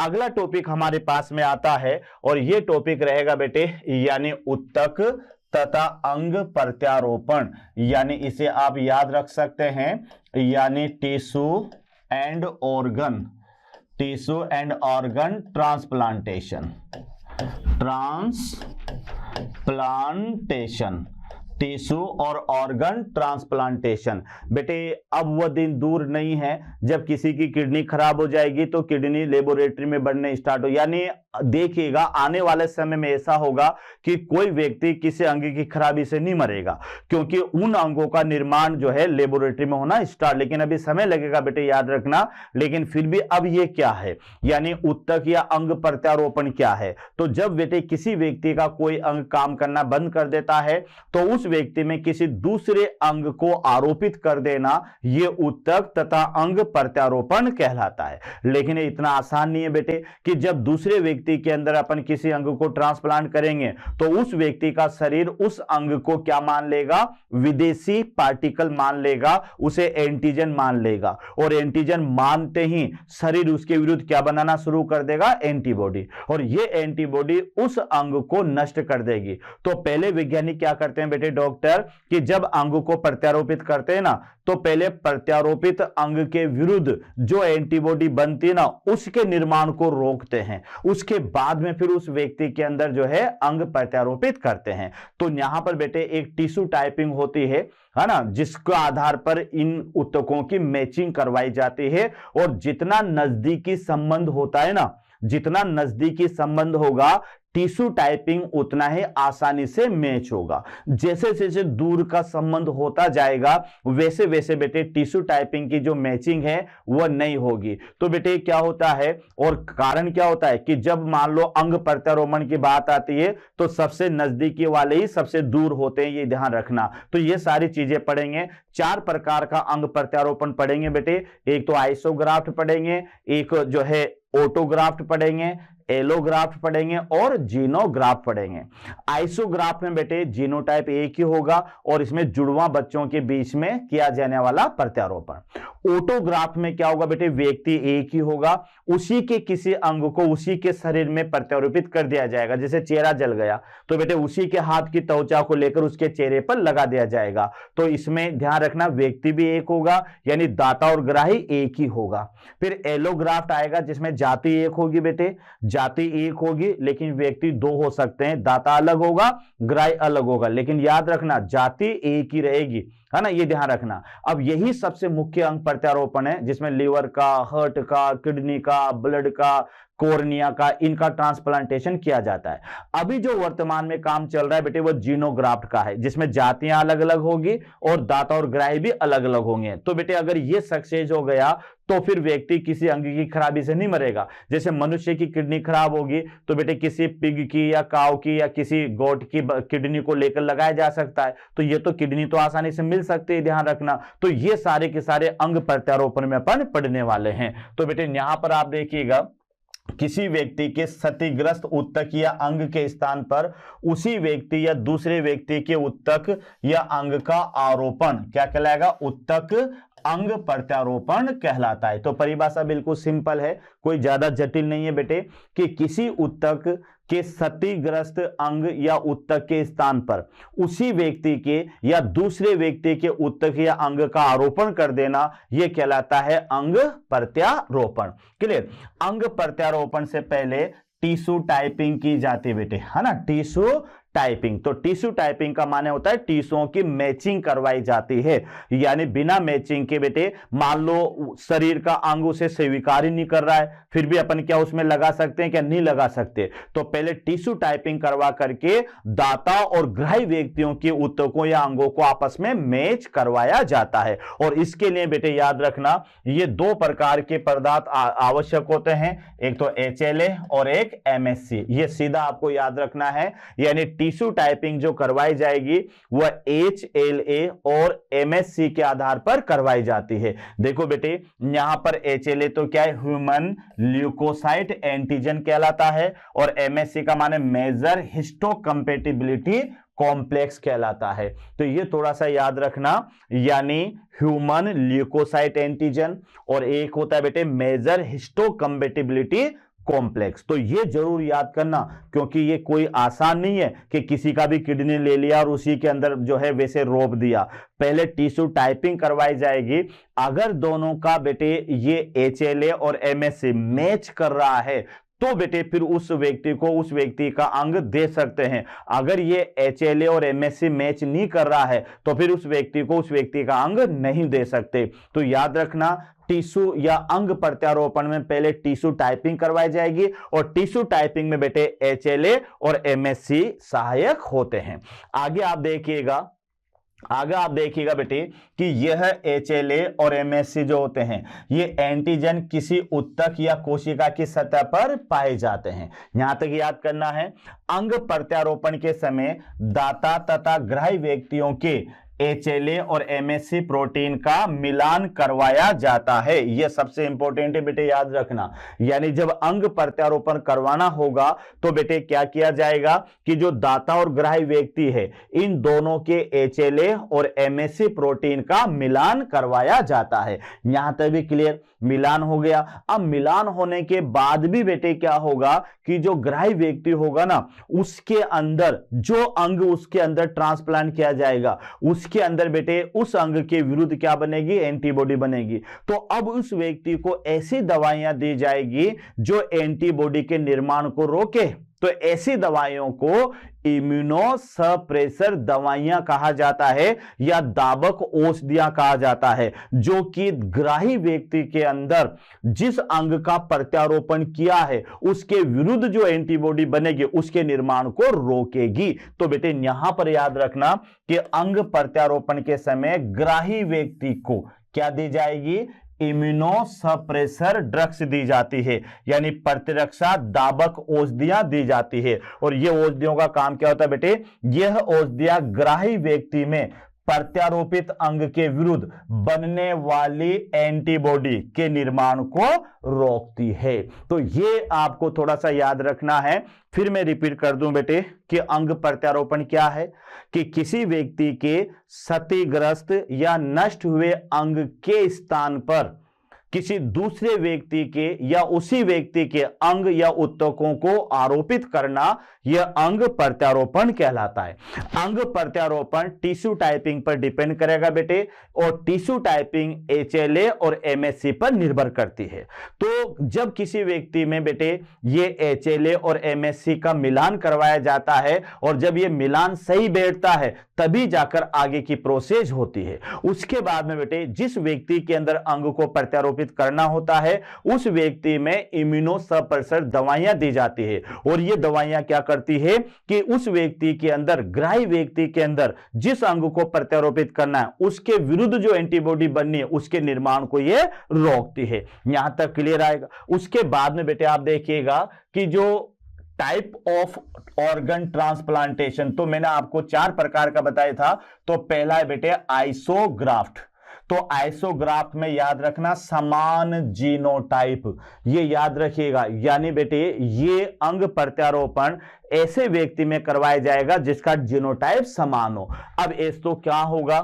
अगला टॉपिक हमारे पास में आता है और ये टॉपिक रहेगा बेटे यानी ऊतक तथा अंग प्रत्यारोपण, यानी इसे आप याद रख सकते हैं यानी tissue and organ transplantation tissue और ऑर्गन ट्रांसप्लांटेशन। बेटे अब वह दिन दूर नहीं है जब किसी की किडनी खराब हो जाएगी तो किडनी लेबोरेटरी में बनने स्टार्ट हो, यानी देखिएगा आने वाले समय में ऐसा होगा कि कोई व्यक्ति किसी अंग की खराबी से नहीं मरेगा, क्योंकि उन अंगों का निर्माण जो है लेबोरेटरी में होना स्टार्ट, लेकिन अभी समय लगेगा बेटे याद रखना। लेकिन फिर भी अब ये क्या है यानी ऊतक या अंग प्रत्यारोपण क्या है, तो जब बेटे किसी व्यक्ति का कोई अंग काम करना बंद कर देता है तो उस व्यक्ति में किसी दूसरे अंग को आरोपित कर देना, यह ऊतक तथा अंग प्रत्यारोपण कहलाता है। लेकिन ये इतना आसान नहीं है बेटे कि जब दूसरे व्यक्ति के अंदर अपन किसी अंग को ट्रांसप्लांट करेंगे तो उस व्यक्ति का शरीर उस अंग को क्या मान लेगा, विदेशी पार्टिकल मान लेगा, उसे एंटीजन मान लेगा, और एंटीजन मानते ही शरीर उसके विरुद्ध क्या बनाना शुरू कर देगा, एंटीबॉडी, और ये एंटीबॉडी उस अंग को नष्ट कर देगी। तो पहले वैज्ञानिक क्या करते हैं बेटे डॉक्टर कि जब अंग को प्रत्यारोपित करते हैं ना तो पहले प्रत्यारोपित अंग के विरुद्ध जो एंटीबॉडी बनती है ना उसके निर्माण को रोकते हैं, उसके बाद में फिर उस व्यक्ति के अंदर जो है अंग प्रत्यारोपित करते हैं। तो यहां पर बेटे एक टिश्यू टाइपिंग होती है ना, जिसके आधार पर इन ऊतकों की मैचिंग करवाई जाती है, और जितना नजदीकी संबंध होता है ना, जितना नजदीकी संबंध होगा टिश्यू टाइपिंग उतना ही आसानी से मैच होगा। जैसे जैसे दूर का संबंध होता जाएगा वैसे वैसे बेटे टिश्यू टाइपिंग की जो मैचिंग है वह नहीं होगी। तो बेटे क्या होता है और कारण क्या होता है कि जब मान लो अंग प्रत्यारोपण की बात आती है तो सबसे नजदीकी वाले ही सबसे दूर होते हैं, ये ध्यान रखना। तो ये सारी चीजें पढ़ेंगे। 4 प्रकार का अंग प्रत्यारोपण पढ़ेंगे बेटे, एक तो आइसोग्राफ्ट पढ़ेंगे, एक जो है ऑटोग्राफ्ट पढ़ेंगे, एलोग्राफ्ट पढ़ेंगे और जीनोग्राफ्ट पढ़ेंगे। आइसोग्राफ्ट में बेटे जीनोटाइप एक ही होगा और इसमें जुड़वा बच्चों के बीच में किया जाने वाला प्रत्यारोपण। ऑटोग्राफ्ट में क्या होगा बेटे, व्यक्ति एक ही होगा, उसी के किसी अंग को उसी के शरीर में प्रत्यारोपित कर दिया जाएगा। जैसे चेहरा जल गया तो बेटे उसी के हाथ की त्वचा को लेकर उसके चेहरे पर लगा दिया जाएगा। तो इसमें ध्यान रखना व्यक्ति भी एक होगा, यानी दाता और ग्राही एक ही होगा। फिर एलोग्राफ्ट आएगा जिसमें जाति एक होगी बेटे, जाति एक होगी लेकिन व्यक्ति 2 हो सकते हैं, दाता अलग होगा ग्राही अलग होगा, लेकिन याद रखना जाति एक ही रहेगी, है ना, ये ध्यान रखना। अब यही सबसे मुख्य अंग प्रत्यारोपण है जिसमें लीवर का, हार्ट का, किडनी का, ब्लड का, कोर्निया का, इनका ट्रांसप्लांटेशन किया जाता है। अभी जो वर्तमान में काम चल रहा है बेटे वो जीनोग्राफ्ट का है जिसमें जातियां अलग अलग होगी और दाता और ग्राही भी अलग अलग होंगे। तो बेटे अगर ये सक्सेस हो गया तो फिर व्यक्ति किसी अंग की खराबी से नहीं मरेगा। जैसे मनुष्य की किडनी खराब होगी तो बेटे किसी पिग की या काऊ की या किसी गोट की किडनी को लेकर लगाया जा सकता है, तो ये तो किडनी तो आसानी से मिल सकती है, ध्यान रखना। तो ये सारे के सारे अंग प्रत्यारोपण में अपन पढ़ने वाले हैं। तो बेटे यहां पर आप देखिएगा किसी व्यक्ति के क्षतिग्रस्त ऊतक या अंग के स्थान पर उसी व्यक्ति या दूसरे व्यक्ति के ऊतक या अंग का आरोपण क्या कहलाएगा, ऊतक अंग प्रत्यारोपण कहलाता है। तो परिभाषा बिल्कुल सिंपल है, कोई ज्यादा जटिल नहीं है बेटे, कि किसी ऊतक के क्षतिग्रस्त अंग या ऊतक के स्थान पर उसी व्यक्ति के या दूसरे व्यक्ति के ऊतक या अंग का आरोपण कर देना, यह कहलाता है अंग प्रत्यारोपण। क्लियर। अंग प्रत्यारोपण से पहले टिश्यू टाइपिंग की जाती है बेटे, है ना, टिश्यू टाइपिंग। तो टिश्यू टाइपिंग का माने होता है टिश्यूओं की मैचिंग करवाई जाती है, यानी बिना मैचिंग के बेटे मान लो शरीर का अंग उसे स्वीकार ही नहीं कर रहा है, फिर भी अपन क्या उसमें लगा सकते हैं, क्या नहीं लगा सकते। तो पहले टिश्यू टाइपिंग करवा करके दाता और ग्राही व्यक्तियों के ऊतकों या अंगों को आपस में मैच करवाया जाता है। और इसके लिए बेटे याद रखना ये 2 प्रकार के पदार्थ आवश्यक होते हैं, एक तो HLA और एक MSC। ये सीधा आपको याद रखना है, यानी टिश्यू टाइपिंग जो करवाई जाएगी वह HLA और MSC के आधार पर करवाई जाती है। देखो बेटे यहां पर HLA तो क्या है, ह्यूमन ल्यूकोसाइट एंटीजन कहलाता है, और MSC का माने मेजर हिस्टोकम्पैटिबिलिटी कॉम्प्लेक्स कहलाता है। तो ये थोड़ा सा याद रखना, यानी ह्यूमन ल्यूकोसाइट एंटीजन और एक होता है बेटे मेजर हिस्टोकम्पैटिबिलिटी कॉम्प्लेक्स। तो ये जरूर याद करना, क्योंकि ये कोई आसान नहीं है कि किसी का भी किडनी ले लिया और उसी के अंदर जो है वैसे रोप दिया। पहले टिश्यू टाइपिंग करवाई जाएगी। अगर दोनों का बेटे ये HLA और MSC मैच कर रहा है तो बेटे फिर उस व्यक्ति का अंग दे सकते हैं। अगर ये HLA और MSC मैच नहीं कर रहा है तो फिर उस व्यक्ति का अंग नहीं दे सकते। तो याद रखना, टिश्यू या अंग प्रत्यारोपण में पहले टिश्यू टाइपिंग करवाई जाएगी और टिश्यू टाइपिंग में बेटे HLA और MSC सहायक होते हैं। आगे आप देखिएगा बेटे कि यह HLA और MSC जो होते हैं ये एंटीजन किसी उत्तक या कोशिका की सतह पर पाए जाते हैं। यहां तक याद करना है। अंग प्रत्यारोपण के समय दाता तथा ग्राही व्यक्तियों के HLA और MSC प्रोटीन का मिलान करवाया जाता है। यह सबसे इंपॉर्टेंट है बेटे, याद रखना। यानी जब अंग प्रत्यारोपण करवाना होगा तो बेटे क्या किया जाएगा कि जो दाता और ग्राही व्यक्ति है इन दोनों के HLA और MSC प्रोटीन का मिलान करवाया जाता है। यहां तक भी क्लियर, मिलान हो गया। अब मिलान होने के बाद भी बेटे क्या होगा कि जो ग्राही व्यक्ति होगा ना, उसके अंदर जो अंग उसके अंदर ट्रांसप्लांट किया जाएगा उसके अंदर बेटे उस अंग के विरुद्ध क्या बनेगी, एंटीबॉडी बनेगी। तो अब उस व्यक्ति को ऐसी दवाइयां दी जाएगी जो एंटीबॉडी के निर्माण को रोके। तो ऐसी दवाइयों को इम्यूनो सप्रेसर दवाइयां कहा जाता है या दाबक औषधियां कहा जाता है, जो कि ग्राही व्यक्ति के अंदर जिस अंग का प्रत्यारोपण किया है उसके विरुद्ध जो एंटीबॉडी बनेगी उसके निर्माण को रोकेगी। तो बेटे यहां पर याद रखना कि अंग प्रत्यारोपण के समय ग्राही व्यक्ति को क्या दी जाएगी, इम्यूनो सप्रेसर ड्रग्स दी जाती है, यानी प्रतिरक्षा दाबक औषधियां दी जाती है। और ये औषधियों का काम क्या होता है बेटे, यह औषधियां ग्राही व्यक्ति में प्रत्यारोपित अंग के विरुद्ध बनने वाली एंटीबॉडी के निर्माण को रोकती है। तो ये आपको थोड़ा सा याद रखना है। फिर मैं रिपीट कर दूं बेटे कि अंग प्रत्यारोपण क्या है, कि किसी व्यक्ति के क्षतिग्रस्त या नष्ट हुए अंग के स्थान पर किसी दूसरे व्यक्ति के या उसी व्यक्ति के अंग या उत्तकों को आरोपित करना, यह अंग प्रत्यारोपण कहलाता है। अंग प्रत्यारोपण टिश्यू टाइपिंग पर डिपेंड करेगा बेटे, और टिश्यू टाइपिंग HLA और MSC पर निर्भर करती है। तो जब किसी व्यक्ति में बेटे ये HLA और MSC का मिलान करवाया जाता है और जब ये मिलान सही बैठता है तभी जाकर आगे की प्रोसेस होती है। उसके बाद में बेटे जिस व्यक्ति के अंदर अंग को प्रत्यारोपित करना होता है उस व्यक्ति में इम्यूनो सप्रेसर दवाइयां दी जाती है, और ये दवाइयां क्या करती है कि उस व्यक्ति के अंदर, ग्राही व्यक्ति के अंदर जिस अंग को प्रत्यारोपित करना है उसके विरुद्ध जो एंटीबॉडी बननी है उसके निर्माण को ये रोकती है। यहां तक क्लियर आएगा। उसके बाद में बेटे आप देखिएगा कि जो टाइप ऑफ ऑर्गन ट्रांसप्लांटेशन, तो मैंने आपको 4 प्रकार का बताया था। तो पहला है बेटे आइसोग्राफ्ट। तो आइसोग्राफ्ट में याद रखना समान जीनोटाइप, ये याद रखिएगा। यानी बेटे ये अंग प्रत्यारोपण ऐसे व्यक्ति में करवाया जाएगा जिसका जीनोटाइप समान हो। अब ऐसे तो क्या होगा,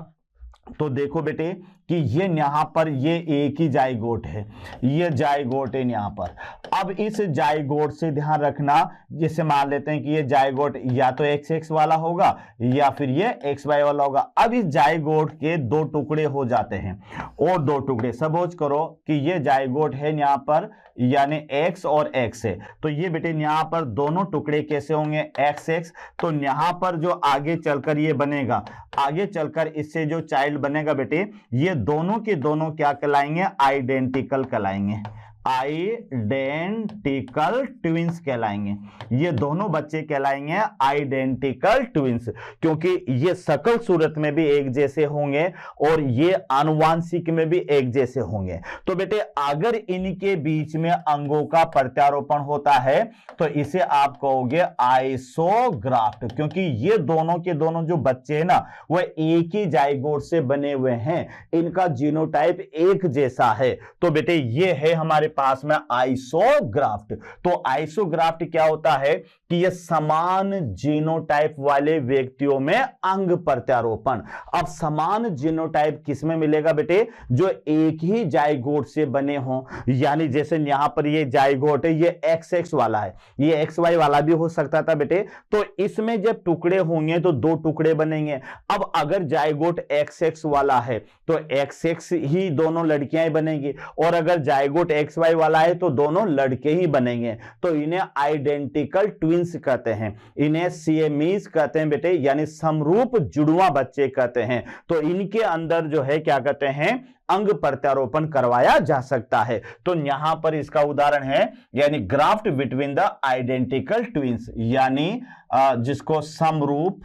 तो देखो बेटे कि ये यहां पर ये एक ही जाइगोट है, ये जाइगोट है यहां पर। अब इस जाइगोट से ध्यान रखना, जैसे मान लेते हैं कि ये जाइगोट या तो XX वाला होगा या फिर ये XY वाला होगा। अब इस जाइगोट के 2 टुकड़े हो जाते हैं और 2 टुकड़े, सपोज करो कि ये जाइगोट है यहां पर, यानी X और X है। तो ये बेटे यहां पर दोनों टुकड़े कैसे होंगे, XX। तो यहां पर जो आगे चलकर ये बनेगा, आगे चलकर इससे जो चाइल्ड बनेगा बेटे, ये दोनों के दोनों क्या कहलाएंगे, आइडेंटिकल कहलाएंगे, आइडेंटिकल ट्विंस कहलाएंगे। ये दोनों बच्चे कहलाएंगे आइडेंटिकल ट्विंस, क्योंकि ये शकल सूरत में भी एक जैसे होंगे और ये आनुवांशिक में भी एक जैसे होंगे। तो बेटे अगर इनके बीच में अंगों का प्रत्यारोपण होता है तो इसे आप कहोगे आइसोग्राफ्ट, क्योंकि ये दोनों के दोनों जो बच्चे हैं ना वह एक ही जाइगोट से बने हुए हैं, इनका जीनोटाइप एक जैसा है। तो बेटे ये है हमारे पास में आइसोग्राफ्ट। तो आइसोग्राफ्ट क्या होता है कि यह समान जीनोटाइप वाले व्यक्तियों में अंग प्रत्यारोपण। अब समान जीनोटाइप किसमें मिलेगा बेटे? जो एक ही जाइगोट से बने हों, यानी जैसे यहां पर ये जाइगोट है, ये XX वाला है, ये XY वाला भी हो सकता था बेटे। तो इसमें जब टुकड़े होंगे तो दो टुकड़े बनेंगे। अब अगर जाइगोट XX वाला है तो XX ही दोनों लड़कियां ही बनेंगी, और अगर जाइगोट XY वाला है तो दोनों लड़के ही बनेंगे। तो इन्हें आइडेंटिकल ट्विंस कहते हैं, इन्हें सिएमीज कहते हैं बेटे, यानी समरूप जुड़वा बच्चे कहते हैं। तो इनके अंदर जो है क्या कहते हैं, अंग प्रत्यारोपण करवाया जा सकता है। तो यहां पर इसका उदाहरण है, यानी graft between the identical twins, यानी जिसको समरूप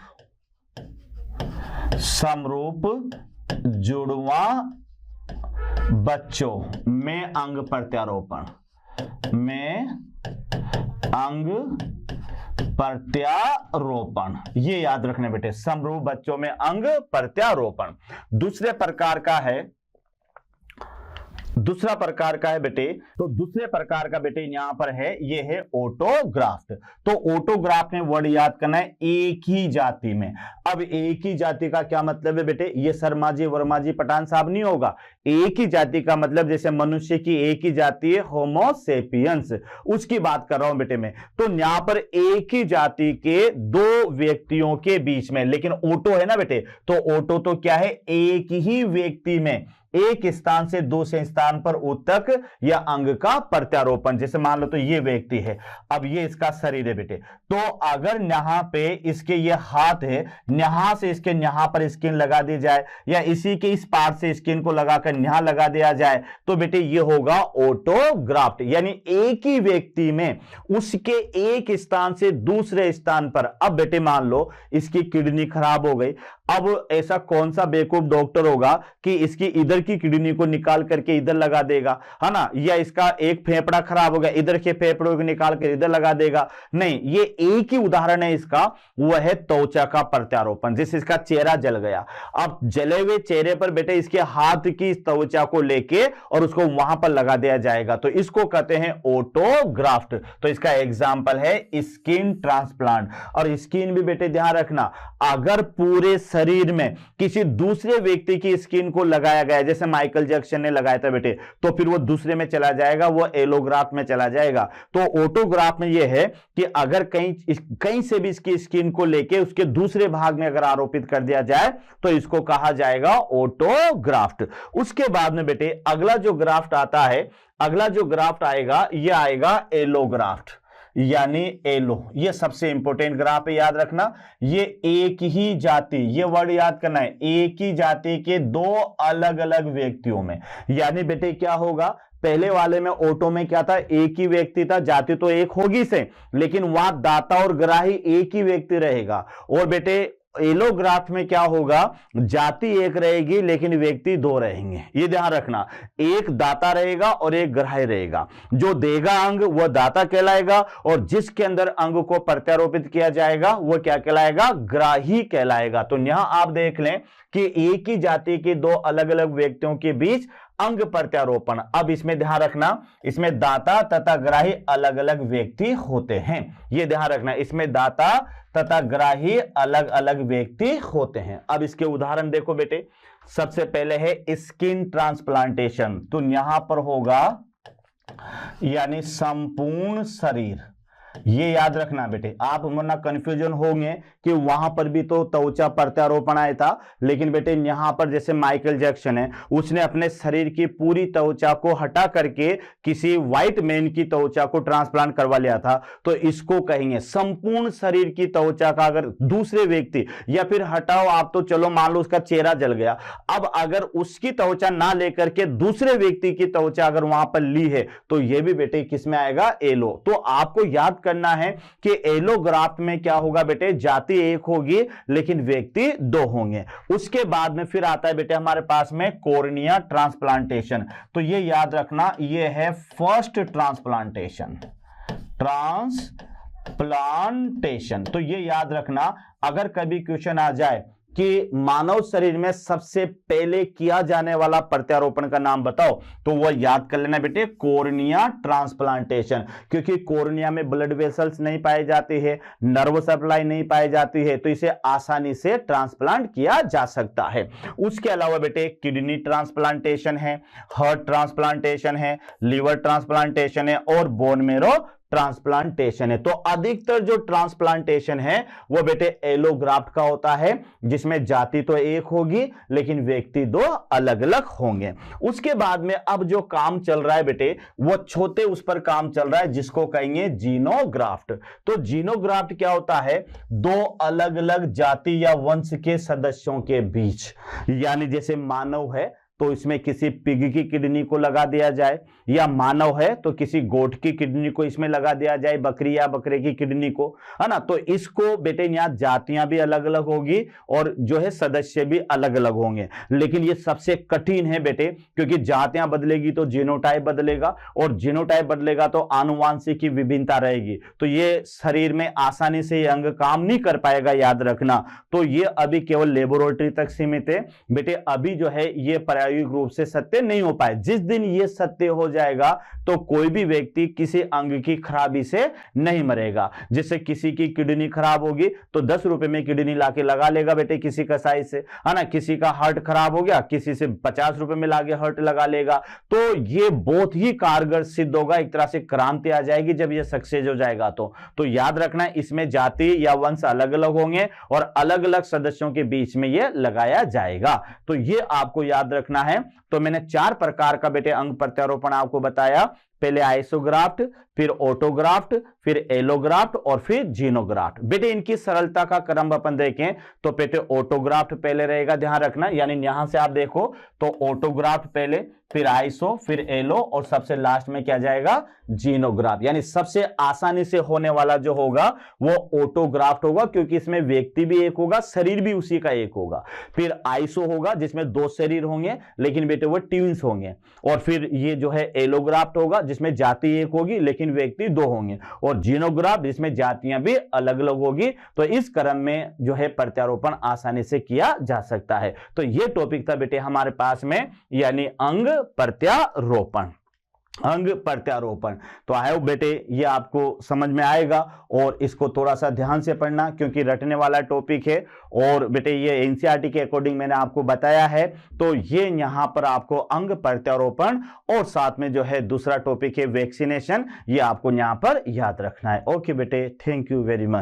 जुड़वा बच्चों में अंग प्रत्यारोपण, ये याद रखने बेटे, समरूप बच्चों में अंग प्रत्यारोपण। दूसरा प्रकार का है बेटे, तो दूसरे प्रकार का बेटे यहां पर है, ये है ऑटोग्राफ्ट। तो ऑटोग्राफ्ट में वर्ड याद करना है, एक ही जाति में। अब एक ही जाति का क्या मतलब है बेटे? ये शर्मा जी वर्मा जी पठान साहब नहीं होगा। एक ही जाति का मतलब जैसे मनुष्य की एक ही जाति है, होमो सेपियंस, उसकी बात कर रहा हूं बेटे मैं। तो यहां पर एक ही जाति के दो व्यक्तियों के बीच में, लेकिन ऑटो है ना बेटे, तो ऑटो तो क्या है, एक ही व्यक्ति में एक स्थान से दूसरे स्थान पर ऊतक या अंग का प्रत्यारोपण। जैसे मान लो तो ये व्यक्ति है, अब ये इसका शरीर है बेटे, तो अगर यहां पे इसके ये हाथ है, यहां से इसके यहां पर स्किन लगा दी जाए, या इसी के इस पार्ट से स्किन को लगाकर यहां लगा दिया जाए, तो बेटे ये होगा ऑटोग्राफ्ट। यानी एक ही व्यक्ति में उसके एक स्थान से दूसरे स्थान पर। अब बेटे मान लो इसकी किडनी खराब हो गई, अब ऐसा कौन सा बेवकूफ डॉक्टर होगा कि इसकी इधर की किडनी को निकाल करके इधर लगा देगा, है ना? या इसका एक फेफड़ा खराब हो गया, इधर के फेफड़ों को निकाल कर इधर लगा देगा? नहीं, ये एक ही उदाहरण है इसका, वह है त्वचा का प्रत्यारोपण। जिस इसका चेहरा जल गया, अब जले हुए चेहरे पर बेटे इसके हाथ की त्वचा को लेके और उसको वहां पर लगा दिया जाएगा, तो इसको कहते हैं ऑटोग्राफ्ट। तो इसका एग्जाम्पल है स्किन ट्रांसप्लांट। और स्किन भी बेटे ध्यान रखना, अगर पूरे शरीर में किसी दूसरे व्यक्ति की स्किन को लगाया गया, जैसे माइकल जैक्सन ने लगाया था बेटे, तो फिर वो दूसरे में चला जाएगा, वो एलोग्राफ्ट में चला जाएगा। तो ऑटोग्राफ्ट में ये है कि अगर कहीं से भी इसकी स्किन को लेके उसके दूसरे भाग में अगर आरोपित कर दिया जाए तो इसको कहा जाएगा ऑटोग्राफ्ट। उसके बाद में बेटे अगला जो ग्राफ्ट आएगा, ये आएगा एलोग्राफ्ट, यानी एलो। ये सबसे इंपॉर्टेंट ग्राफ है, याद रखना। ये एक ही जाति, ये वर्ड याद करना है, एक ही जाति के दो अलग अलग व्यक्तियों में। यानी बेटे क्या होगा, पहले वाले में ऑटो में क्या था, एक ही व्यक्ति था, जाति तो एक होगी से, लेकिन वहां दाता और ग्राही एक ही व्यक्ति रहेगा। और बेटे एलोग्राफ्ट में क्या होगा, जाति एक रहेगी लेकिन व्यक्ति दो रहेंगे। ये ध्यान रखना, एक दाता रहेगा और एक ग्राही रहेगा। जो देगा अंग वह दाता कहलाएगा, और जिसके अंदर अंग को प्रत्यारोपित किया जाएगा वह क्या कहलाएगा, ग्राही कहलाएगा। तो यहां आप देख लें कि एक ही जाति के दो अलग अलग व्यक्तियों के बीच अंग प्रत्यारोपण। अब इसमें ध्यान रखना, इसमें दाता तथा ग्राही अलग अलग व्यक्ति होते हैं। यह ध्यान रखना, इसमें दाता तथा ग्राही अलग अलग व्यक्ति होते हैं। अब इसके उदाहरण देखो बेटे, सबसे पहले है स्किन ट्रांसप्लांटेशन। तो यहां पर होगा यानी संपूर्ण शरीर। ये याद रखना बेटे, आप वरना कंफ्यूजन होंगे कि वहां पर भी तो त्वचा प्रत्यारोपण आया था, लेकिन बेटे यहां पर जैसे माइकल जैक्सन है, उसने अपने शरीर की पूरी त्वचा को हटा करके किसी व्हाइट मैन की त्वचा को ट्रांसप्लांट करवा लिया था। तो इसको कहेंगे संपूर्ण शरीर की त्वचा का अगर दूसरे व्यक्ति, या फिर हटाओ आप तो चलो मान लो उसका चेहरा जल गया, अब अगर उसकी त्वचा ना लेकर के दूसरे व्यक्ति की त्वचा अगर वहां पर ली है तो यह भी बेटे किसमें आएगा, एलो। तो आपको याद करना है कि एलोग्राफ्ट में क्या होगा बेटे, जाति एक होगी लेकिन व्यक्ति दो होंगे। उसके बाद में फिर आता है बेटे हमारे पास में कॉर्निया ट्रांसप्लांटेशन। तो ये याद रखना, ये है फर्स्ट ट्रांसप्लांटेशन। तो ये याद रखना, अगर कभी क्वेश्चन आ जाए कि मानव शरीर में सबसे पहले किया जाने वाला प्रत्यारोपण का नाम बताओ, तो वो याद कर लेना बेटे, कोर्निया ट्रांसप्लांटेशन। क्योंकि कोर्निया में ब्लड वेसल्स नहीं पाए जाते हैं, नर्व सप्लाई नहीं पाई जाती है, तो इसे आसानी से ट्रांसप्लांट किया जा सकता है। उसके अलावा बेटे किडनी ट्रांसप्लांटेशन है, हार्ट ट्रांसप्लांटेशन है, लीवर ट्रांसप्लांटेशन है और बोन मेरो ट्रांसप्लांटेशन है। तो अधिकतर जो ट्रांसप्लांटेशन है वो बेटे एलोग्राफ्ट का होता है, जिसमें जाति तो एक होगी लेकिन व्यक्ति दो अलग अलग होंगे। उसके बाद में अब जो काम चल रहा है बेटे, वो छोटे उस पर काम चल रहा है जिसको कहेंगे जीनोग्राफ्ट। तो जीनोग्राफ्ट क्या होता है, दो अलग अलग जाति या वंश के सदस्यों के बीच, यानी जैसे मानव है तो इसमें किसी पिग की किडनी को लगा दिया जाए, या मानव है तो किसी गोट की किडनी को इसमें लगा दिया जाए, बकरी या बकरे की किडनी को, है ना। तो इसको बेटे यहां जातियां भी अलग अलग होगी और जो है सदस्य भी अलग अलग होंगे। लेकिन ये सबसे कठिन है बेटे, क्योंकि जातियां बदलेगी तो जीनोटाइप बदलेगा, और जीनोटाइप बदलेगा तो आनुवांशिक की विभिन्नता रहेगी। तो ये शरीर में आसानी से ये अंग काम नहीं कर पाएगा, याद रखना। तो ये अभी केवल लेबोरेटरी तक सीमित है बेटे, अभी जो है ये प्रायोगिक रूप से सत्य नहीं हो पाए। जिस दिन ये सत्य हो जाएगा तो कोई भी व्यक्ति किसी अंग की खराबी से नहीं मरेगा। जैसे किसी की किडनी खराब होगी तो 10 रुपए में किडनी लाके लगा लेगा बेटे किसी कसाई से, है ना। किसी का हार्ट खराब हो गया, किसी से 50 रुपए में लाके हार्ट लगा लेगा। तो ये बहुत ही कारगर सिद्ध होगा, एक तरह से क्रांति आ जाएगी जब ये सक्सेस हो जाएगा। तो याद रखना, इसमें जाति या वंश अलग अलग होंगे और अलग अलग सदस्यों के बीच में ये लगाया जाएगा। तो ये आपको याद रखना है। तो मैंने 4 प्रकार का बेटे अंग प्रत्यारोपण आपको बताया, पहले आइसोग्राफ्ट, फिर ऑटोग्राफ्ट, फिर एलोग्राफ्ट और फिर जीनोग्राफ्ट। बेटे इनकी सरलता का क्रम अपन देखें तो बेटे ऑटोग्राफ्ट पहले रहेगा, ध्यान रखना। यानी यहां से आप देखो तो ऑटोग्राफ्ट पहले, फिर आइसो, फिर एलो और सबसे लास्ट में क्या जाएगा, जीनोग्राफ्ट। यानी सबसे आसानी से होने वाला जो होगा वो ऑटोग्राफ्ट होगा, क्योंकि इसमें व्यक्ति भी एक होगा, शरीर भी उसी का एक होगा। फिर आइसो होगा जिसमें 2 शरीर होंगे लेकिन बेटे वो ट्विंस होंगे। और फिर ये जो है एलोग्राफ्ट होगा जिसमें जाति एक होगी लेकिन व्यक्ति 2 होंगे। और जीनोग्राफ्ट जिसमें जातियां भी अलग अलग होगी। तो इस क्रम में जो है प्रत्यारोपण आसानी से किया जा सकता है। तो ये टॉपिक था बेटे हमारे पास में, यानी अंग प्रत्यारोपण। अंग प्रत्यारोपण। तो आई होप बेटे ये आपको समझ में आएगा, और इसको थोड़ा सा ध्यान से पढ़ना क्योंकि रटने वाला टॉपिक है। और बेटे ये एनसीईआरटी के अकॉर्डिंग मैंने आपको बताया है। तो ये यहां पर आपको अंग प्रत्यारोपण और साथ में जो है दूसरा टॉपिक है वैक्सीनेशन, ये आपको यहां पर याद रखना है। ओके बेटे, थैंक यू वेरी मच।